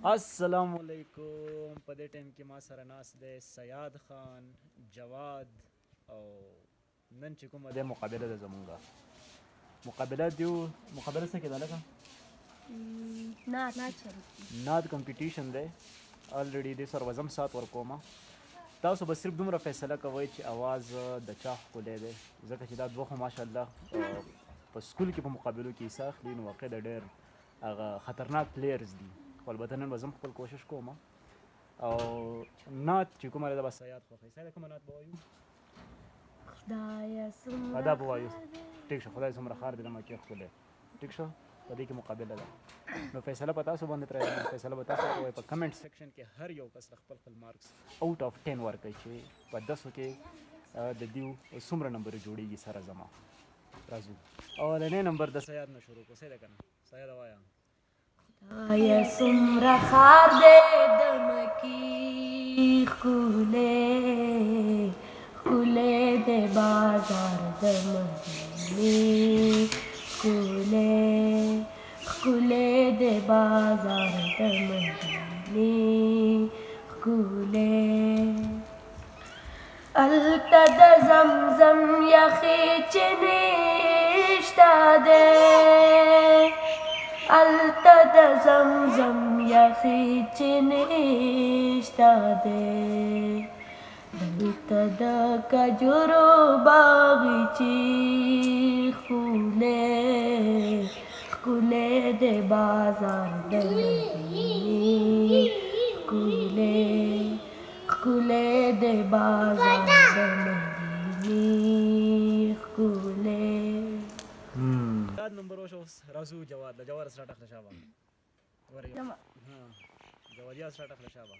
السلام علیکم. په دې ټایم کې ما سره ناست دی سیاد خان، جواد او نن چې کومه دی مقابله ده زمونږه. مقابله څه کې ده لکه نعت کمپټیشن دی. الریډي دې سره وزم سات ورکومه. تاسو به صرف دومره فیصله کوئ چې اواز د چا ښکلی دی، ځکه چې دا دوه خو ماشاءالله په سکول کې په مقابلو کې حصه اخلي، نو واقع د ډېر هغه خطرناک پلیئرز دي. خو البته نن به زه خپل کوشش کوم او نعت چې کومه ده به سیاد خوښوي. سیاده کومه نعت به وایو؟ دا به وایو. ټیک شه، خدای څومره ښار دی د مکې ښکلی. ټیک شه، په دې کې مقابله ده. نو فیصله به تاسو باندې پرېږدم. فیصله به تاسو کوئ. په کمنټ سیکشن کې هر یو کس خپل مارکس آوټ آف 10 ورکوي چې په 10 کې د دیو څومره نمبر جوړیږي سره زما. راځو اولنی نمبر د سیاد نه شروع کړو. سیده کنه سیاده وایه. خدایه څومره ښار دی د مکې ښکلی ښکلی دی بازار د مدینې ښکلی ښکلی دی بازار د مدینې ښکلی هلته د زمزم یخې چینې شته دی هلته د زمزم یخې چینې شته دی دلته د کجورو باغچې ښکلی ښکلی دی بازار د مدینې ښکلی ښکلی دی بازار د مدینې ښکلی. نمبر وشو. راځو جواد. د جواد سره ټخله شابه جوادیا سره ټخله شابه.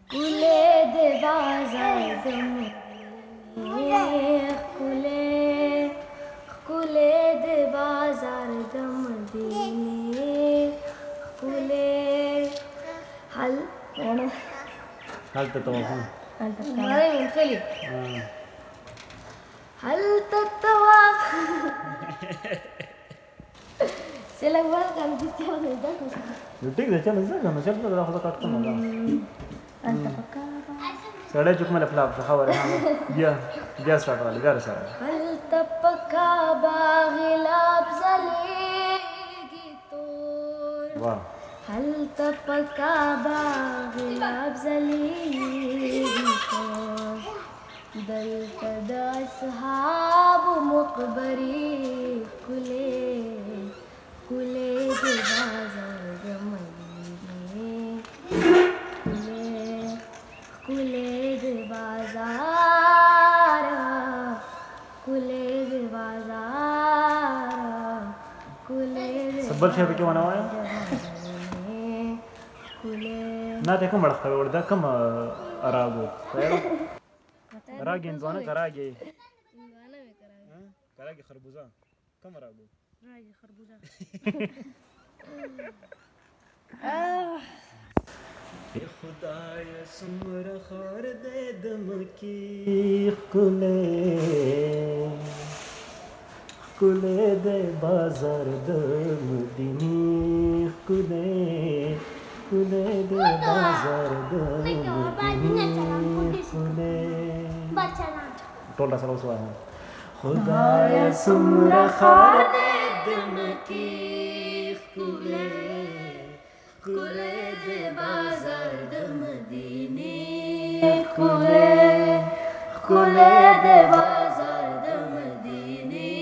ښکلی دی بازار د مدینې ښکلی ښکلی دی بازار د مدینې ښکلی هلته توافون هلته طواف سلام ولکم دې ته نو ټیک ده. چل زه کنه چل دا خو کټ کوم دا انت پکاره سړی چې کومه لفلاف څه خبره بیا سټارټ والی بیا سره هلته پکا باغلاب زلیږي تور واه هلته پکا باغلاب زلیږي تور دلته د اصحابو مقبرې ښکلی ښکلی دی بازار د مدینې ښکلی ښکلی دی بازار ښکلی دی بازار ښکلی دی بل شی پکې ونه وایه. نه ته کوم اړخ ته وړ دا کوم راګو راګ هندوانه کراګي کراګي خربوزه کوم راګو راګي خربوزه خدای څومره ښار دی د مکې ښکلی ښکلی دی بازار د مدینې ښکلی ښکلی دی بازار د مدینې ښکلی. ټول را سره اوس وایه. خدایه څومره ښار دی د مکې ښکلی ښکلی دی بازار د مدینې ښکلی ښکلی دی بازار د مدینې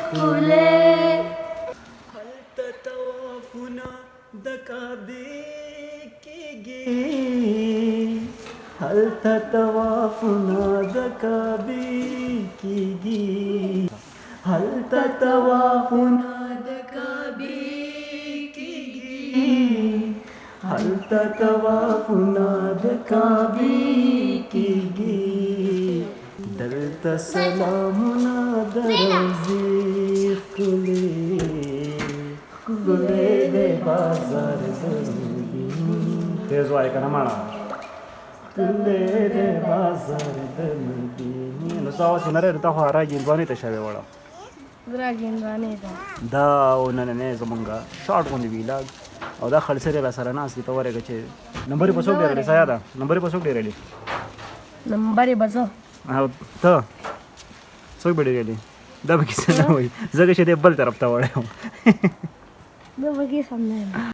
ښکلی هلته طوافونه د کعبې کېږي هلته طوافونه د کعبې کېږي هلته طوافونه د کعبې کېږي هلته طوافونه د کعبې کېږي دلته سلامونه د روضې ښکلی ښکلی دی بازار د مدینې. تیز وایه که نه ماړه. ښکلی دی بازار د مدینې. نو ستا اوس هنر یې تا خو راګي هندوانې ته شوې وړه راګندانې ده دا نننی زمونږ شارټ غوندې ویلاګ او دا خلسرې را سره ناست دي ته ورېږه چې نمبر یې په څوک ډېرلی سیا ده نمبر یې په څوک ډېرلی نمبر یې به زه او ته څوک به ډېرلی دا به کیسه نه وایي ځکه چې دی بل طرف ته وړی وم زه به کې سم نه یم